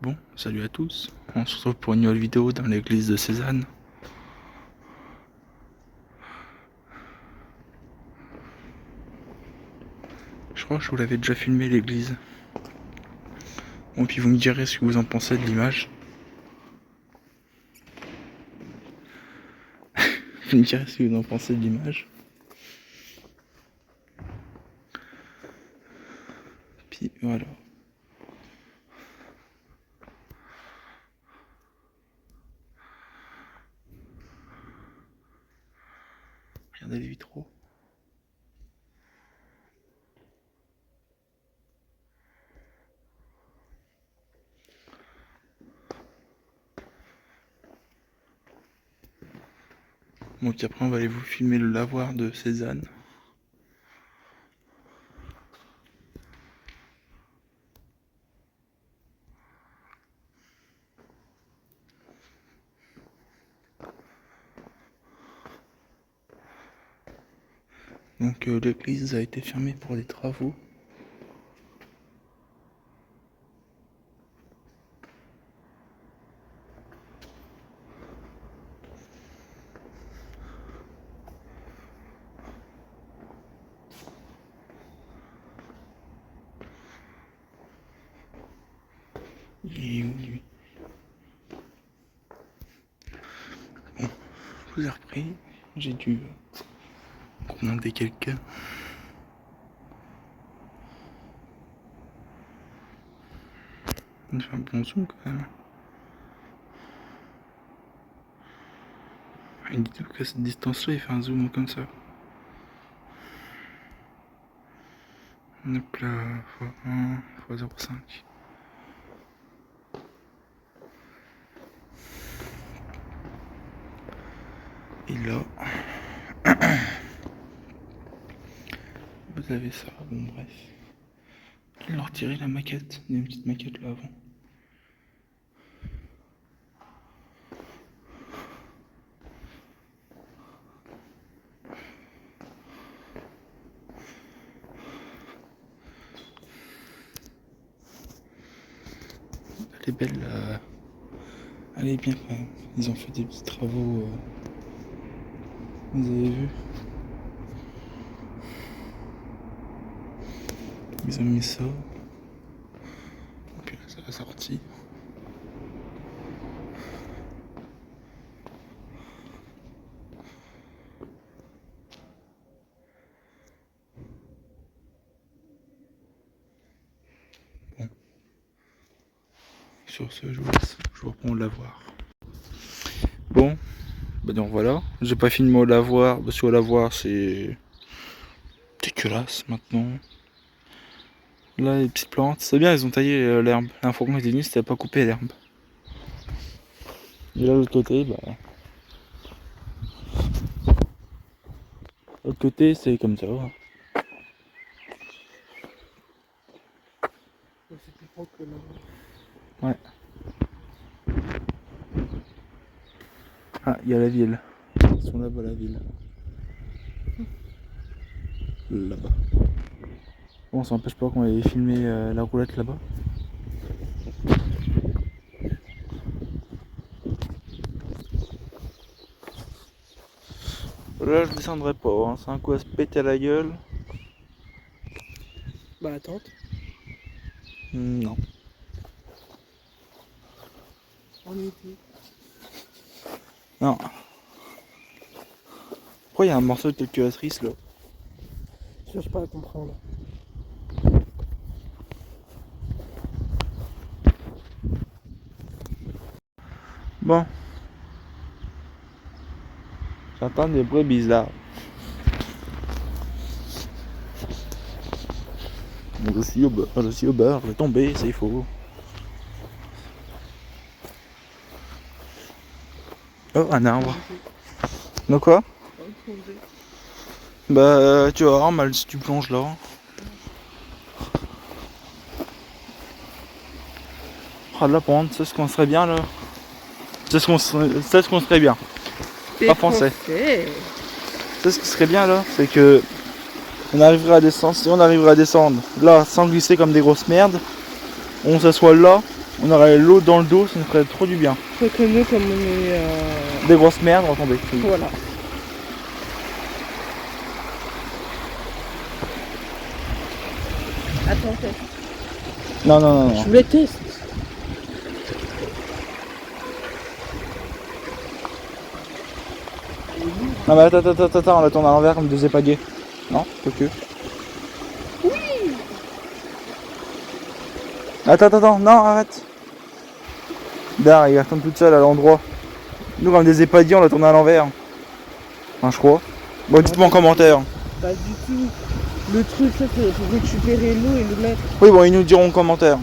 Bon, salut à tous, on se retrouve pour une nouvelle vidéo dans l'église de Cézanne. Je crois que je vous l'avais déjà filmé l'église. Bon, puis vous me direz ce que vous en pensez de l'image. Vous me direz ce que vous en pensez de l'image. Puis voilà. Regardez les vitraux. Bon, puis après on va aller vous filmer le lavoir de Cézanne. Donc l'église a été fermée pour des travaux. Il est où lui? Bon, je vous ai repris. J'ai dû commander quelqu'un. Il fait un bon zoom quand même. Il dit tout qu'à cette distance là il fait un zoom comme ça. Hop là, x1, x0,5. Et là, vous avez ça, bon bref. Il a retiré la maquette, il y a une petite maquette là avant. Elle est belle, elle est bien quand même. Ils ont fait des petits travaux, vous avez vu. Ils ont mis ça. Et puis là, c'est la sortie. Bon. Sur ce, je vous laisse. Je vous reprends au lavoir. Bon. Bah donc voilà. J'ai pas filmé au lavoir. Parce qu'au lavoir, c'est dégueulasse maintenant. Là, les petites plantes, c'est bien, ils ont taillé l'herbe. L'info qu'on était venu, c'était pas couper l'herbe. Et là, de l'autre côté, bah. De l'autre côté, c'est comme ça. C'est plus propre que là. Ouais. Ah, il y a la ville. Ils sont là-bas, la ville. Là-bas. Bon, ça n'empêche pas qu'on avait filmé la roulette là-bas. Là, je descendrai pas, hein. C'est un coup à se péter à la gueule. Bah la tente. Non. En été. Non. Pourquoi il y a un morceau de calculatrice là? Je cherche pas à comprendre. Bon. J'entends des bruits bizarres. Bon, je suis au beurre, je vais tomber, c'est faux. Oh, un arbre. Donc quoi? Bah, tu vas avoir mal si tu plonges là. Ah, là, par contre, c'est ce qu'on serait bien là. C'est ce qu'on serait bien. Pas français. C'est ce qui serait bien là, c'est que on arriverait à descendre, si on arriverait à descendre là sans glisser comme des grosses merdes, on s'assoit là On aurait l'eau dans le dos, ça nous ferait trop du bien. Faut que nous, comme on est... Des grosses merdes vont tomber. Oui. Voilà. Attends, teste. Non, non, non, non. Je voulais tester. Non mais attends, on la tourne à l'envers comme des épagés. Non, que. Oui. Attends, non, arrête. Daar, il retombe toute seule à l'endroit. Nous comme des épadiers, on la tourne à l'envers. Enfin, je crois. Bon, dites-moi en commentaire. Pas du tout. Le truc, ça, c'est faut récupérer l'eau et le mettre. Oui, bon, ils nous diront en commentaire.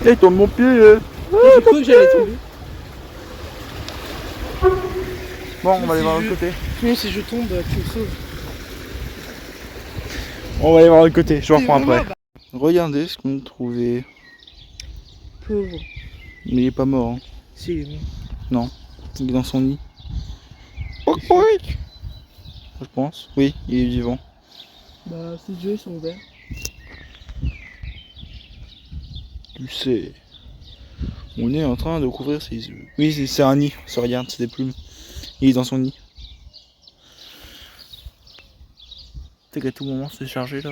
Il tombe mon pied. J'ai cru que j'allais tomber. Bon, on va aller voir l'autre côté. Mais si je tombe, tu me sauves. On va aller voir l'autre côté, je vous reprends Vraiment, après. Regardez ce qu'on a trouvé. Pauvre. Mais il est pas mort. Hein. Si, il est bon. Non, il est dans son nid. Je pense. Oui, il est vivant. Bah, ses yeux sont ouverts. Tu sais. On est en train de couvrir ses yeux. Oui, c'est un nid. Ça regarde, c'est des plumes. Il est dans son nid. Tu sais qu'à tout moment c'est chargé là.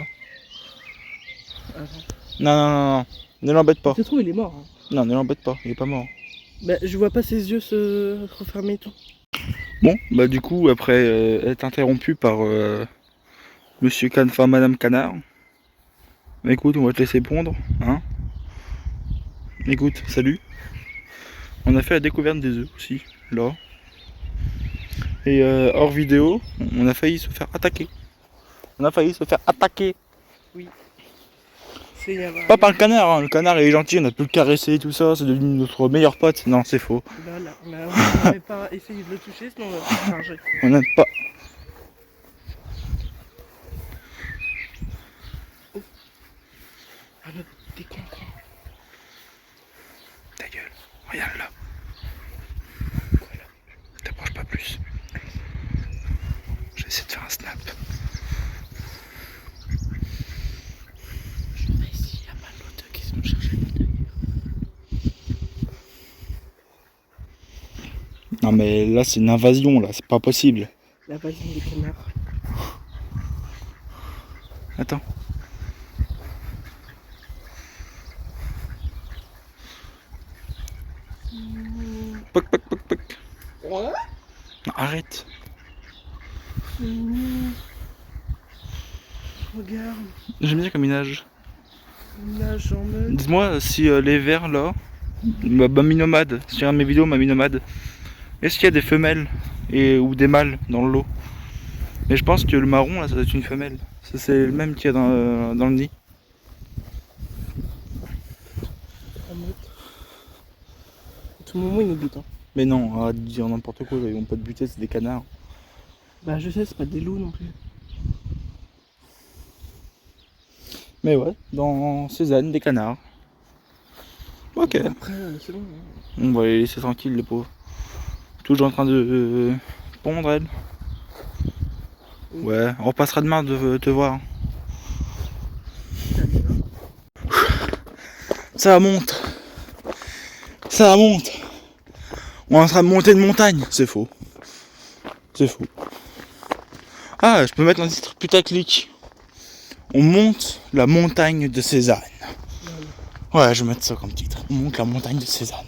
Attends. Non. Ne l'embête pas. Ça se trouve, il est mort. Hein. Non, ne l'embête pas. Il est pas mort. Bah, je vois pas ses yeux se refermer et tout. Bon, bah du coup, après être interrompu par Monsieur Canard, enfin Madame Canard. Écoute, on va te laisser pondre, hein. Écoute, salut. On a fait la découverte des œufs aussi, là. Et hors vidéo, on a failli se faire attaquer. C'est Pas par le canard, hein. Le canard il est gentil, on a pu le caresser et tout ça, c'est devenu notre meilleur pote. Non, c'est faux. Voilà, on n'avait pas essayé de le toucher, sinon on va se charger. On n'aime pas. Ah, mais t'es con. Ta gueule, regarde là. T'approches pas plus. Je vais essayer de faire un snap. Ici, il y a pas d'autres qui sont cherchés. Non mais là c'est une invasion là, c'est pas possible. La vasine des canards. Attends. Poc. Ouais. Non, arrête. Regarde, J'aime bien comme il nage. il nage en meute. Dis-moi si les vers là, Maminomade, sur un de mes vidéos Maminomade, est-ce qu'il y a des femelles ou des mâles dans l'eau? Mais je pense que le marron là ça doit être une femelle. Ça c'est le même qu'il y a dans le nid. En meute. À tout moment, il nous bute. Hein. Mais non, arrête de dire n'importe quoi, ils vont pas te buter, c'est des canards. Bah, je sais, c'est pas des loups non plus. Mais ouais, dans Cézanne, des canards. Ok. Après, c'est bon. Hein. On va les laisser tranquilles les pauvres. Toujours en train de pondre elle. Ouais, on repassera demain de te voir. Ça monte. On est en train de monter une montagne. C'est faux. Ah, je peux mettre un titre putaclic. On monte la montagne de Cézanne. Ouais, je vais mettre ça comme titre. On monte la montagne de Cézanne.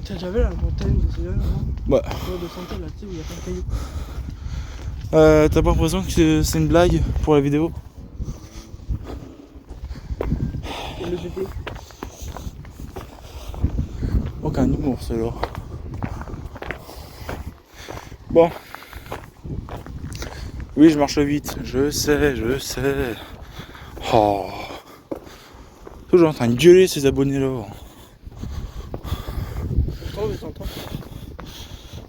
T'as déjà vu la montagne de Cézanne, non? Ouais. De Santal, là, tu sais, où il y a plein de cailloux. T'as pas l'impression que c'est une blague pour la vidéo? Et le bébé. Aucun humour, ceux-là. Bon. Oui, je marche vite. Je sais. Oh. Toujours en train de gueuler ces abonnés-là. Pourtant, mais t'entends.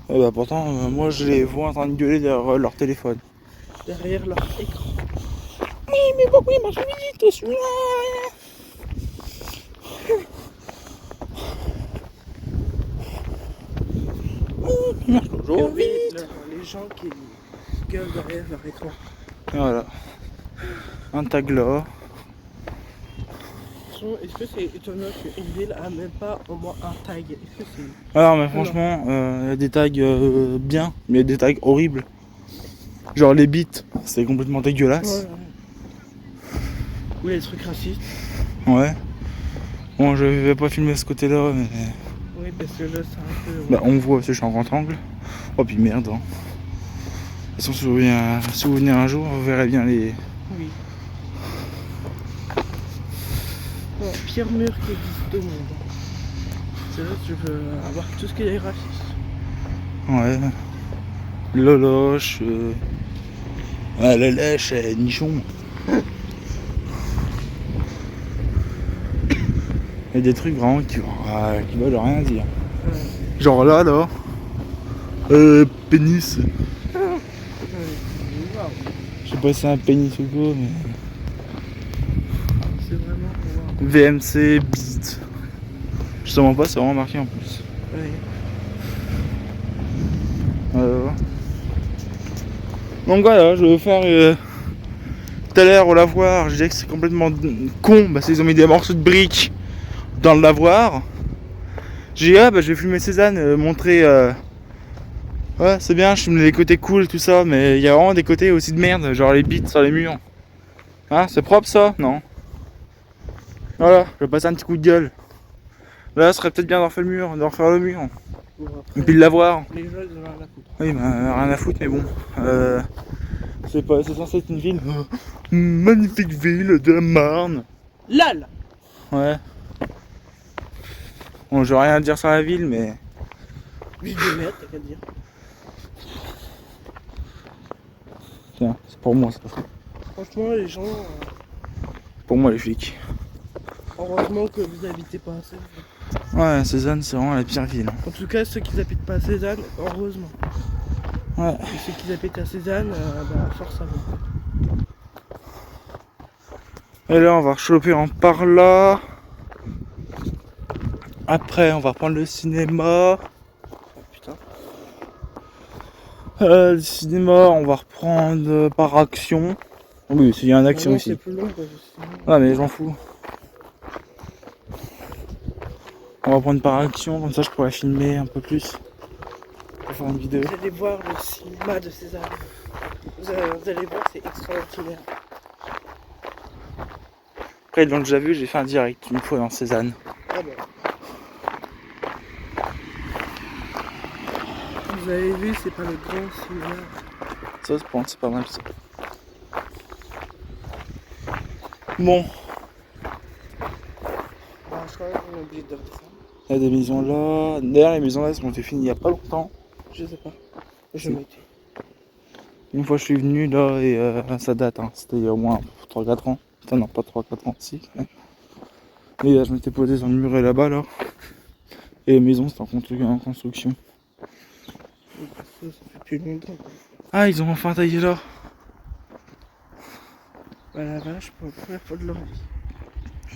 Bah pourtant, moi je les vois en train de gueuler derrière leur téléphone. Derrière leur écran. Oui, mais pourquoi il marche vite celui-là? Il marche toujours vite. Les gens qui gueulent derrière leur écran. Et voilà. Un tag là. façon, est-ce que c'est étonnant qu'une ville a même pas au moins un tag? Est-ce que c'est... Alors, mais franchement, il y a des tags bien, mais il y a des tags horribles. Genre les bits, c'est complètement dégueulasse. Ouais. Ou les trucs racistes. Ouais. Bon, je vais pas filmer ce côté-là, mais. Oui, parce que là, c'est un peu... Bah, on voit parce que je suis en grand angle. Oh, puis merde. Hein. De toute façon, si vous venez un jour, vous verrez bien les. Oui. Bon, pire mur qui existe au monde. C'est là que je veux avoir tout ce qui est raciste. Ouais. Loloche. Ah, la lèche, nichon. Il y a des trucs vraiment qui veulent rien dire. Ouais. Genre là. Pénis. Waouh. Je sais pas si c'est un pénis ou quoi, mais. C'est vraiment pour voir. VMC, bit. Justement pas, c'est vraiment marqué en plus. Ouais. Donc voilà, je vais faire tout à l'heure au lavoir, je disais que c'est complètement con parce qu'ils ont mis des morceaux de briques dans le lavoir. J'ai dit je vais filmer Cézanne, montrer ouais c'est bien, je filme les côtés cool tout ça, mais il y a vraiment des côtés aussi de merde, genre les bits sur les murs. Hein, c'est propre ça? Non. Voilà, je vais passer un petit coup de gueule. Là, ce serait peut-être bien d'en refaire le mur. Bon, après, Et puis de l'avoir. les gens, ils en ont rien à foutre. Oui, bah, rien à foutre, mais bon. C'est censé être une ville. Magnifique ville de la Marne. LAL. Ouais. Bon, j'ai rien à dire sur la ville, mais. Ville de merde, t'as qu'à dire. Tiens, c'est pour moi ça. Franchement, les gens, Pour moi, les flics. heureusement que vous habitez pas à Cézanne. Ouais, Cézanne, c'est vraiment la pire ville. En tout cas, ceux qui habitent pas à Cézanne, heureusement. Ouais. Et ceux qui habitent à Cézanne, force à vous. Et là, on va choper en par là. Après, on va prendre le cinéma. Oh, putain. Le cinéma, on va reprendre par action. Oui, il y a une action Non, ici. c'est plus long, quoi, justement. Ouais, mais j'en fous. On va prendre par action, comme ça je pourrais filmer un peu plus. Pour faire une vidéo. Vous allez voir le cinéma de Cézanne. Vous allez voir, c'est extraordinaire. Après, ils l'ont déjà vu, j'ai fait un direct une fois dans Cézanne. Ah bon. Vous avez vu, c'est pas le grand cinéma. Ça, c'est pas mal ça. Bon, Je crois qu'on est obligé de redescendre. il y a des maisons là. D'ailleurs, les maisons là, elles ont été finies il y a pas longtemps. Je sais pas. Je Si. m'étais. Une fois je suis venu là et ça date, hein. C'était il y a au moins 3-4 ans. Putain non pas 3-4 ans, si. Ouais. Et là je m'étais posé sur le muret là-bas là. Et les maisons c'était en construction. Ça fait plus longtemps. Ah ils ont enfin taillé là. Bah la vache, pour la première fois de leur vie.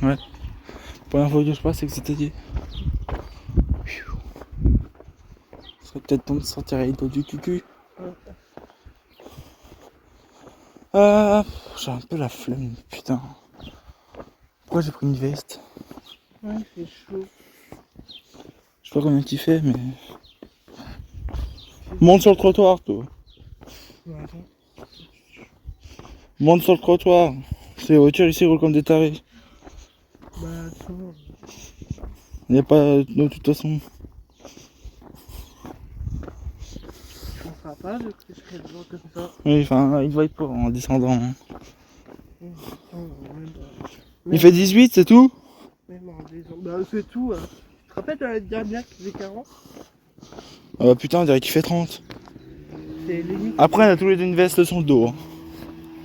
Ouais. La première fois que je passe c'est que c'est taillé. Ce serait peut-être temps de sortir les doigts du cucu. J'ai un peu la flemme, putain. Pourquoi j'ai pris une veste? Ouais, il fait chaud. Je sais pas combien tu fais mais. Monte sur le trottoir toi. Ouais, attends. Monte sur le trottoir. Ces voitures ici roulent comme des tarés. Bah attends. Il n'y a pas de toute façon. On fera pas de que je serais devant comme ça. Oui, enfin, il va être pas en descendant. Hein. Même Il fait 18, c'est tout? Même en descendant. Bah c'est tout. Tu te rappelles de la dernière qui faisait 40? Ah bah putain, on dirait qu'il fait 30. C'est limite. Après, on a tous les deux une veste sur le dos. Hein.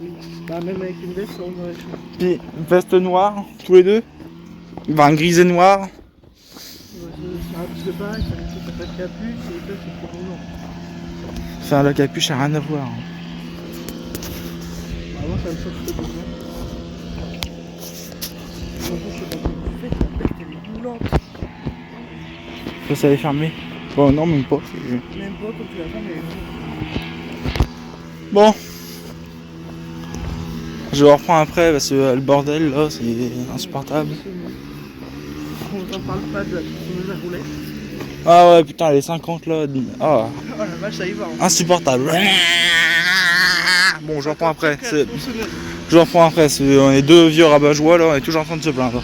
Oui. Bah même avec une veste, on aurait chaud. Puis, une veste noire, tous les deux. Enfin, grise et noire. C'est un petit peu pareil, ça fait pas de capuche et toi c'est pour roulant. Enfin, la capuche a rien à voir. Hein. Bah moi ça me chauffe le besoin. En plus, je sais pas comment tu fais, ta peste elle est roulante. Ça, ça avait fermé. Bon, non, même pas. Même pas quand tu la fermes, elle est roulante. Bon. Je reprends après parce que le bordel là c'est insupportable. On n'en parle pas de la tronçonneuse à roulettes. Ah ouais putain les 50 là. Ah, Oh la vache, ça y va. Hein. insupportable. Bon je reprends après. La tronçonneuse. Je reprends après. On est deux vieux rabat-joie là, on est toujours en train de se plaindre.